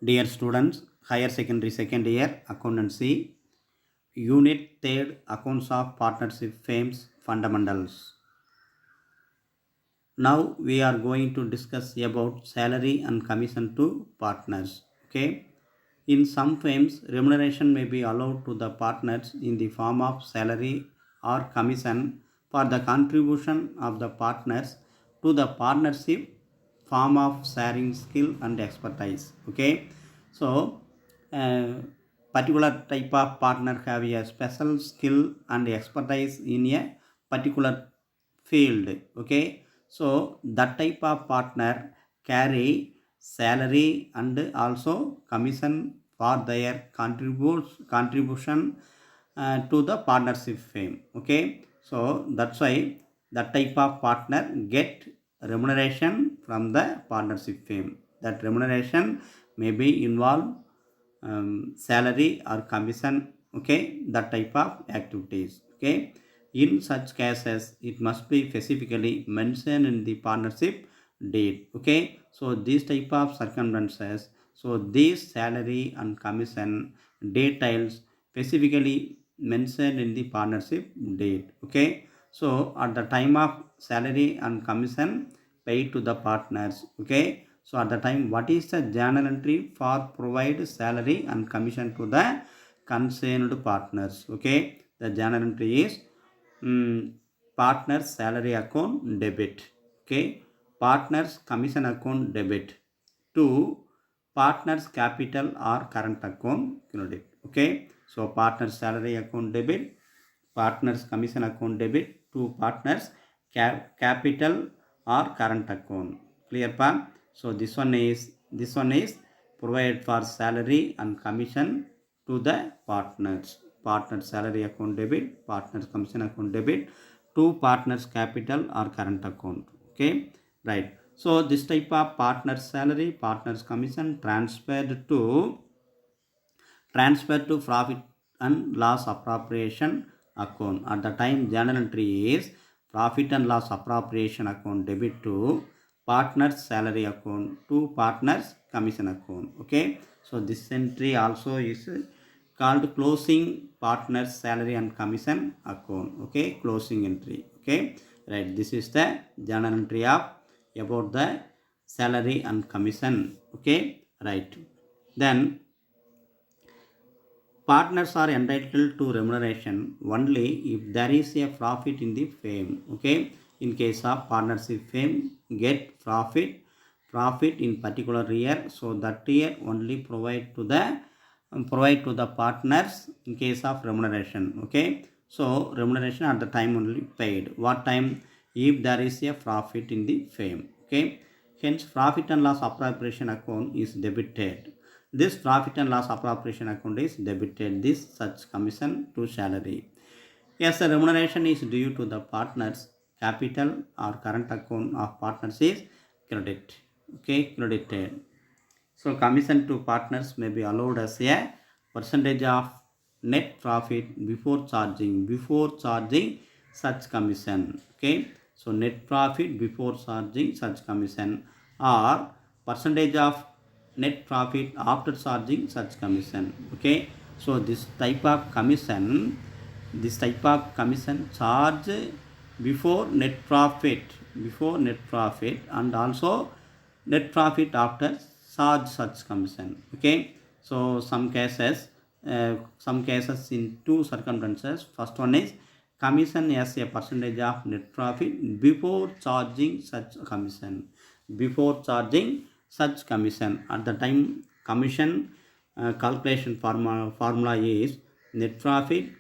Dear students, higher secondary second year accountancy, unit 3rd accounts of partnership firms fundamentals. Now we are going to discuss about salary and commission to partners. Okay. In some firms, remuneration may be allowed to the partners in the form of salary or commission for the contribution of the partners to the partnership form of sharing skill and expertise. Okay. So, uh, particular type of partner have a special skill and expertise in a particular field. Okay. So that type of partner carry salary and also commission for their contribution to the partnership firm. Okay. So that's why that type of partner get remuneration from the partnership firm. That remuneration may be involve salary or commission. Okay, that type of activities. Okay, in such cases it must be specifically mentioned in the partnership deed. Okay, so these type of circumstances, so these salary and commission details specifically mentioned in the partnership deed. Okay, so at the time of salary and commission paid to the partners. Okay, so at the time, what is the journal entry for provide salary and commission to the concerned partners? Okay, the journal entry is partners salary account debit. Okay, partners commission account debit to partners capital or current account credit. Okay, so partners salary account debit, partners commission account debit to partners capital or current account. Clear pa? So this one is provided for salary and commission to the partners. Partners salary account debit, partners commission account debit to partners capital or current account. Okay, right. So this type of partners salary, partners commission transfer to profit and loss appropriation account. At the time journal entry is profit and loss appropriation account debit to partners salary account to partners commission account. Okay, so this entry also is called closing partners salary and commission account. Okay, closing entry. Okay, right, this is the journal entry of about the salary and commission. Okay, right, then partners are entitled to remuneration only if there is a profit in the firm. Okay, in case of partnership firm get profit in particular year, so that year only provide to the partners in case of remuneration. Okay, so remuneration at the time only paid. What time? If there is a profit in the firm. Okay, hence profit and loss appropriation account is debited. This profit and loss appropriation account is debited this such commission to salary. Yes, the remuneration is due to the partners capital or current account of partners is credit. Okay, credited. So commission to partners may be allowed as a percentage of net profit before charging such commission. Okay, so net profit before charging such commission or percentage of net profit after charging such commission. Okay, so this type of commission charge before net profit and also net profit after charge such commission. Okay, so some cases in two circumstances. First one is commission as a percentage of net profit before charging such commission. At the time commission calculation formula is net profit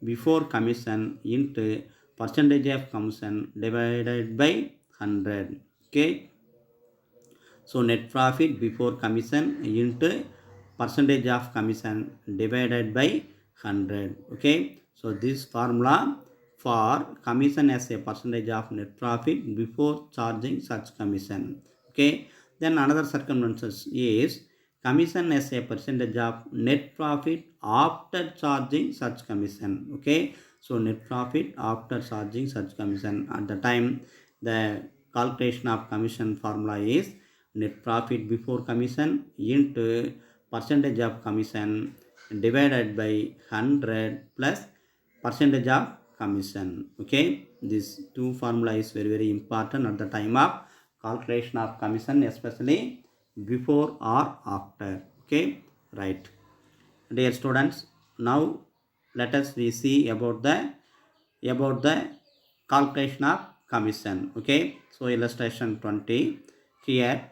before commission into percentage of commission divided by 100. Okay, so net profit before commission into percentage of commission divided by 100. Okay, so this formula for commission as a percentage of net profit before charging such commission. Okay, then another circumstances is commission as a percentage of net profit after charging such commission. Okay, so net profit after charging such commission. At the time the calculation of commission formula is net profit before commission into percentage of commission divided by 100 plus percentage of commission. Okay, this two formula is very very important at the time of calculation of commission, especially before or after. Okay, right. Dear students, now let us we see about the calculation of commission. Okay, so illustration 20. Here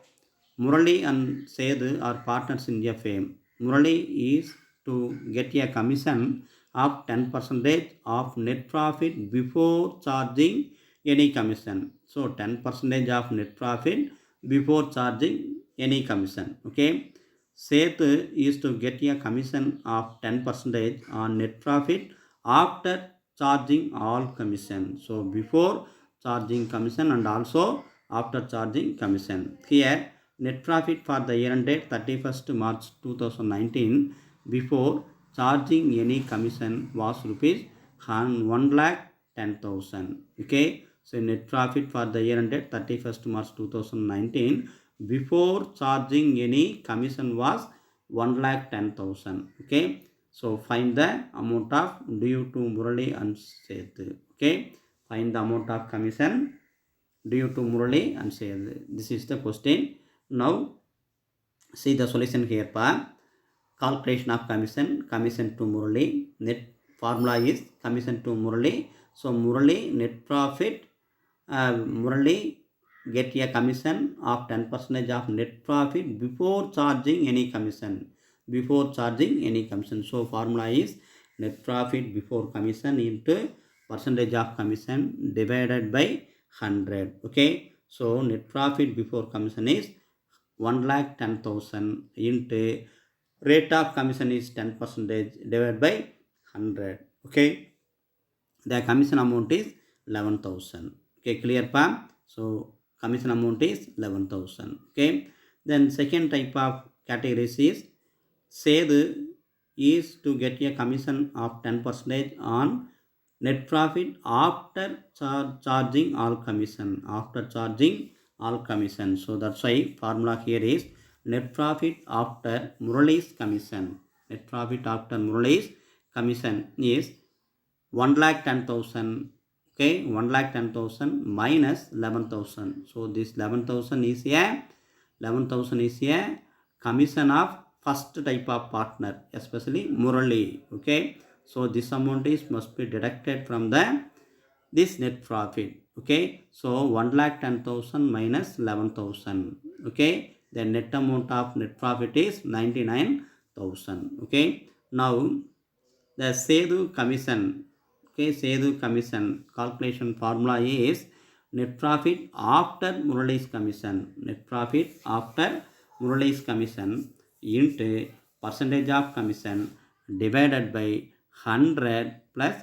Murali and Sedu are partners in a firm. Murali is to get a commission of 10% of net profit before charging any commission. So 10% of net profit before charging any commission. Okay, Seth is to get a commission of 10% on net profit after charging all commission. So before charging commission and also after charging commission. Here net profit for the year ended 31st March 2019 before charging any commission was rupees 1,10,000. Okay, so net profit for the year ended 31st March 2019 before charging any commission was 1,10,000. Okay, so find the amount of due to Murali and Seth. Okay, find the amount of commission due to Murali and Seth. This is the question. Now see the solution here. Calculation of commission to Murali. Net formula is commission to Murali. So Murali net profit. Murali get a commission of 10% of net profit before charging any commission. Before charging any commission. So formula is net profit before commission into percentage of commission divided by 100. Okay. So net profit before commission is 1,10,000 into rate of commission is 10% divided by 100. Okay, the commission amount is 11,000. Okay, clear pa? So commission amount is 11,000. Okay, then second type of categories is Sedu is to get a commission of 10% on net profit after charging all commission. After charging all commission. So that's why formula here is net profit after Murali's commission. Net profit after Murali's commission is 1,10,000. Okay, 1,10,000 minus 11,000. So this 11,000 is a commission of first type of partner, especially Murali. Okay, so this amount is must be deducted from this net profit. Okay, so 1,10,000 minus 11,000. Okay, the net amount of net profit is 99,000. Okay, now the Sedu commission. Okay, Sedu commission calculation formula is net profit after Murali's commission. Net profit after Murali's commission into percentage of commission divided by 100 plus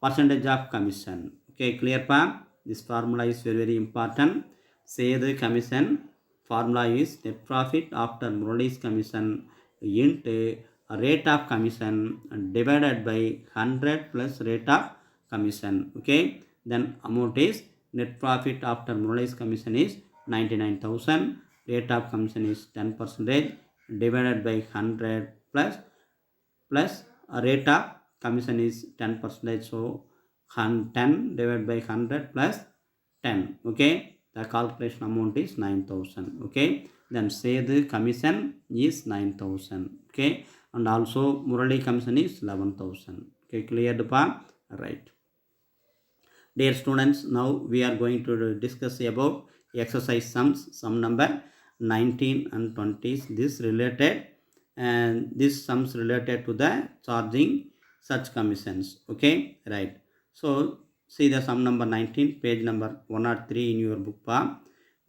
percentage of commission. Okay, clear pa? This formula is very very important. Sedu commission formula is net profit after Murali's commission into rate of commission divided by 100 plus rate of commission. Okay, then amount is net profit after Murali's commission is 99,000. Rate of commission is 10% divided by 100 plus rate of commission is 10%. So 10 divided by 100 plus 10. Okay, the calculation amount is 9,000. Okay, then say the commission is 9,000. Okay, and also Murali commission is 11,000. Okay, cleared pa? Right. Dear students, now we are going to discuss about exercise sums, sum number 19 and 20. This related and this sums related to the charging such commissions. Okay, right. So see the sum number 19, page number 103 in your book.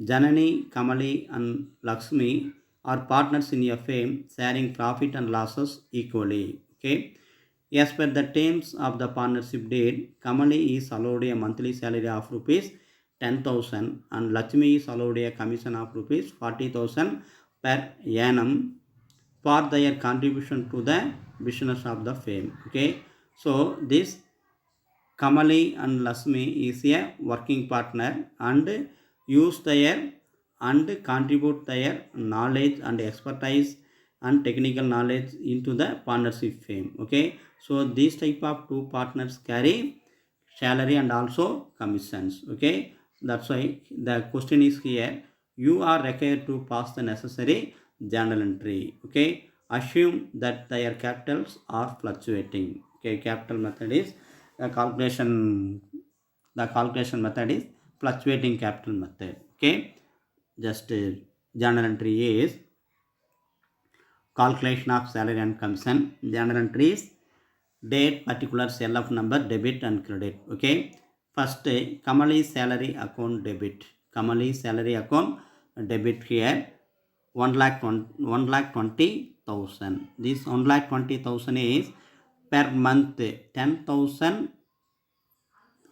Janani, Kamali and Lakshmi are partners in a firm sharing profit and losses equally. Okay. As per the terms of the partnership deed, Kamali is allowed a monthly salary of rupees 10,000 and Lakshmi is allowed a commission of rupees 40,000 per annum for their contribution to the business of the firm. Okay, so this Kamali and Lakshmi is a working partner and use their and contribute their knowledge and expertise and technical knowledge into the partnership firm. Okay, so these type of two partners carry salary and also commissions. Okay, that's why the question is here, you are required to pass the necessary journal entry. Okay, assume that their capitals are fluctuating. Okay, capital method is the calculation method is fluctuating capital method. Okay, just journal entry is calculation of salary and commission. Journal entry is date, particular cell of number, debit and credit. Okay, first Kamali's salary account debit. Kamali's salary account debit here 1,20,000. This 1,20,000 is per month 10,000.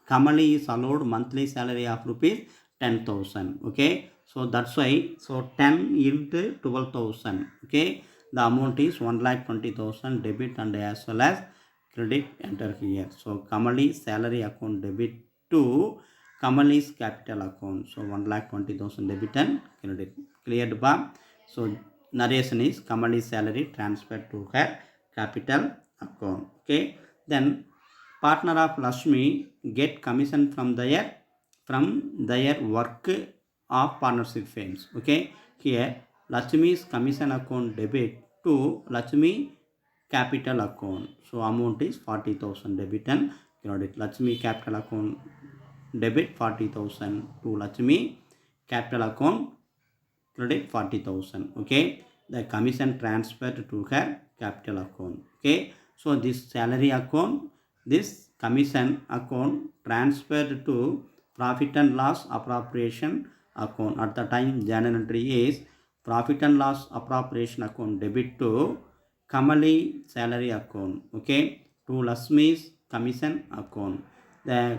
Kamali is allowed monthly salary of rupees 10,000. Okay, so that's why, so 10 into 12,000. Okay, the amount is 1,20,000 debit and as well as credit enter here. So Kamali salary account debit to Kamali's capital account. So 1,20,000 debit and credit. Cleared ba? So narration is Kamali's salary transferred to her capital account. Okay, then partner of Lakshmi get commission from their work of partnership firms. Okay, here Lakshmi's commission account debit to Lakshmi capital account. So amount is 40,000 debit and credit. Lakshmi capital account debit 40,000 to Lakshmi capital account credit 40,000. Okay, the commission transferred to her capital account. Okay, so this salary account, this commission account transferred to profit and loss appropriation account. At the time journal entry is profit and loss appropriation account debit to Kamali salary account. Okay, to Lakshmi's commission account. The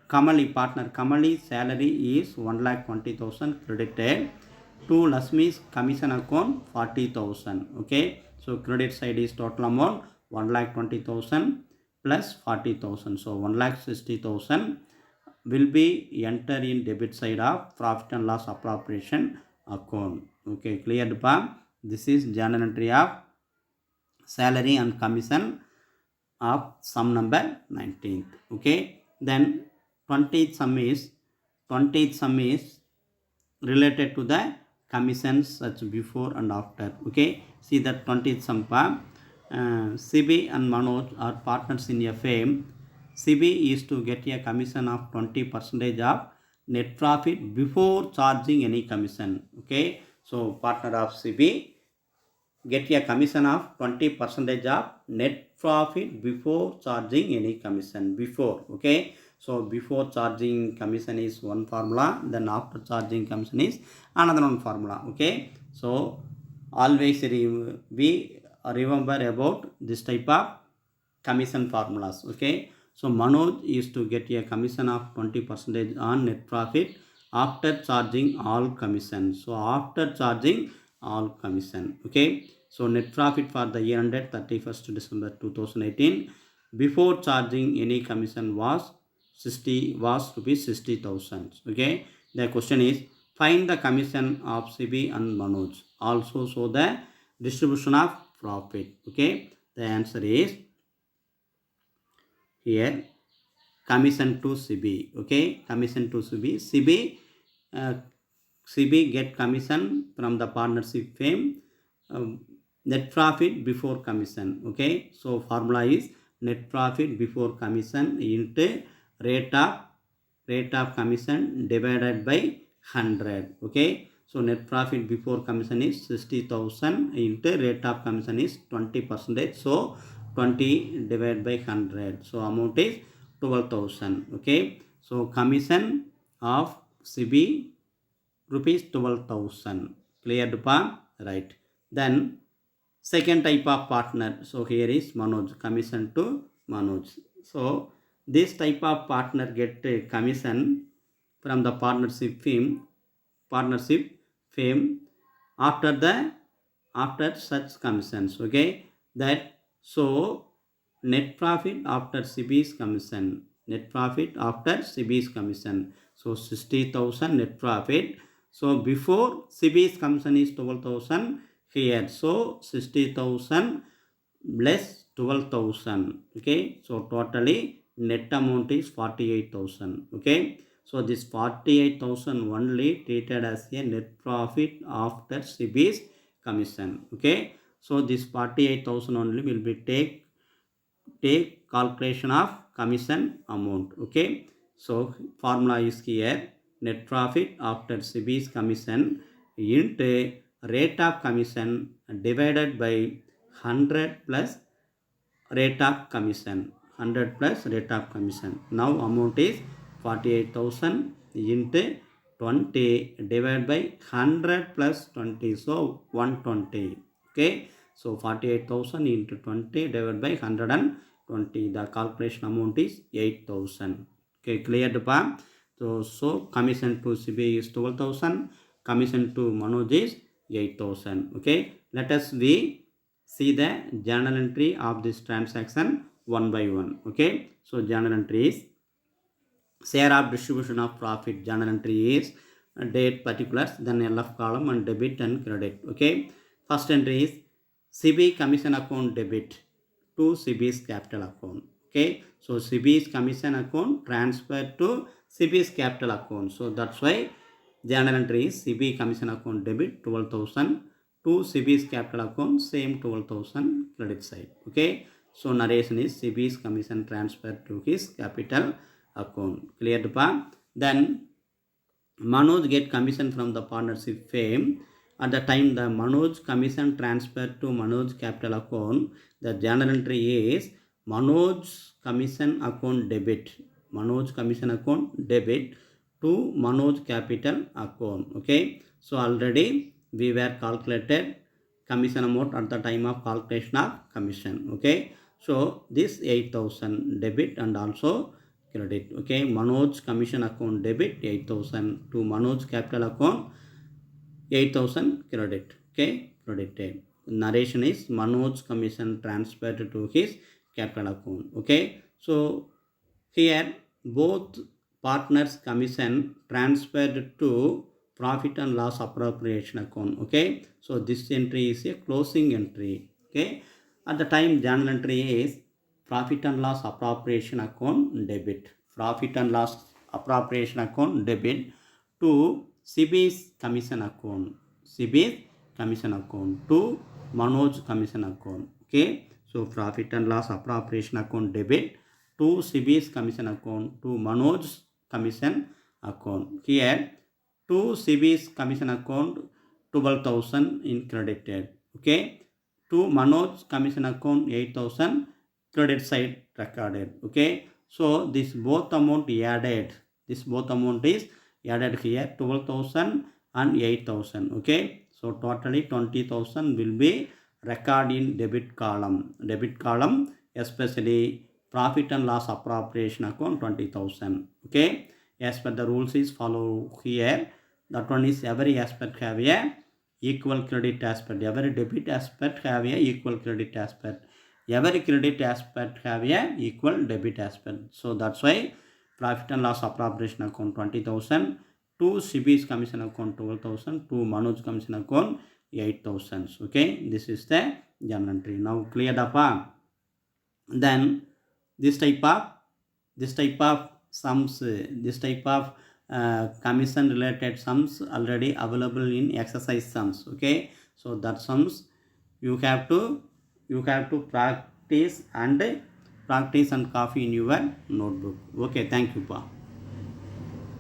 Kamali salary is 1,20,000 credited to Lakshmi's commission account 40,000. Okay, so credit side is total amount 1,20,000 plus 40,000. So 1,60,000 will be entered in debit side of profit and loss appropriation account. Okay, cleared pa? This is journal entry of salary and commission of sum number 19th. Okay, then 20th sum is related to the commissions such before and after. Okay, see that 20th sum pa. Sibi and Manoj are partners in a firm. Sibi is to get a commission of 20% of net profit before charging any commission. Okay, so partner of Sibi get a commission of 20% of net profit before charging any commission. Before, okay, so before charging commission is one formula, then after charging commission is another one formula. Okay, so always we remember about this type of commission formulas. Okay, so Manoj is to get a commission of 20% on net profit after charging all commission. So after charging all commission. Okay, so net profit for the year ended 31st December 2018 before charging any commission was rupees 60,000. Okay, the question is find the commission of Sibi and Manoj. Also show the distribution of profit. Okay, the answer is here commission to Sibi. Okay, commission to Sibi. Sibi get commission from the partnership firm. Net profit before commission. Okay, so formula is net profit before commission into rate of commission divided by 100. Okay, so net profit before commission is 60,000 into rate of commission is 20%. So 20 divided by 100. So amount is 12,000. Okay, so commission of Sibi rupees 12,000. Cleared pa? Right. Then second type of partner. So here is Manoj, commission to Manoj. So this type of partner get commission from the partnership firm after such commissions. Okay, that so net profit after Sibi's commission. Net profit after Sibi's commission. So 60,000 net profit. So before Sibi's commission is 12,000. here. So 60,000 less 12,000. Okay, so totally net amount is 48,000. Okay, so this 48,000 only treated as a net profit after SEBI's commission. Okay, so this 48,000 only will be take calculation of commission amount. Okay, so formula is here: net profit after SEBI's commission into rate of commission divided by 100 plus rate of commission. 100 plus rate of commission. Now amount is 48,000 into 20 divided by 100 plus 20, so 120. Okay, so 48,000 into 20 divided by 120, the calculation amount is 8,000. Okay, cleared pa? So commission to SEBI is 12,000, commission to Manoj is 8,000. Okay, let us see the journal entry of this transaction one by one. Okay, so journal entry is share of distribution of profit. Journal entry is date, particulars, then LF column, and debit and credit. Okay, first entry is SEBI commission account debit to SEBI's capital account. Okay, so SEBI's commission account transferred to SEBI's capital account. So that's why journal entry is SEBI commission account debit 12,000 to SEBI's capital account, same 12,000 credit side. Okay, so narration is SEBI's commission transferred to his capital account. Cleared pa? Then Manoj get commission from the partnership firm. At the time the Manoj commission transferred to Manoj capital account, the journal entry is Manoj commission account debit. Manoj commission account debit to Manoj capital account. Okay, so already we were calculated commission amount at the time of calculation of commission. Okay, so this 8,000 debit and also credit. Okay, Manoj commission account debit 8,000 to Manoj capital account 8,000 credit. Okay, credited. Narration is Manoj commission transferred to his capital account. Okay, so here both partners commission transferred to profit and loss appropriation account. Okay, so this entry is a closing entry. Okay, at the time journal entry is profit and loss appropriation account debit. Profit and loss appropriation account debit to SEBI's commission account. SEBI's commission account to Manoj commission account. Okay, so profit and loss appropriation account debit to SEBI's commission account to Manoj's commission account. Here to SEBI's commission account 12,000 in credited. Okay, to Manoj's commission account 8,000 credit side recorded. Okay, so this both amount added. This both amount is added here 12,000 and 8,000. Okay, so totally 20,000 will be recorded in debit column. Debit column, especially profit and loss appropriation account 20,000. Okay, as per the rules is follow here. That one is every aspect have a equal credit aspect. Every debit aspect have a equal credit aspect. Every credit aspect have a equal debit aspect. So that's why profit and loss appropriation account 20,000 to SEBI's commission account 12,000 to Manoj commission account 8,000. Okay, this is the journal entry. Now cleared up. Then this type of sums, this type of commission related sums already available in exercise sums. Okay, so that sums you have to practice and copy in your notebook. Okay, thank you pa.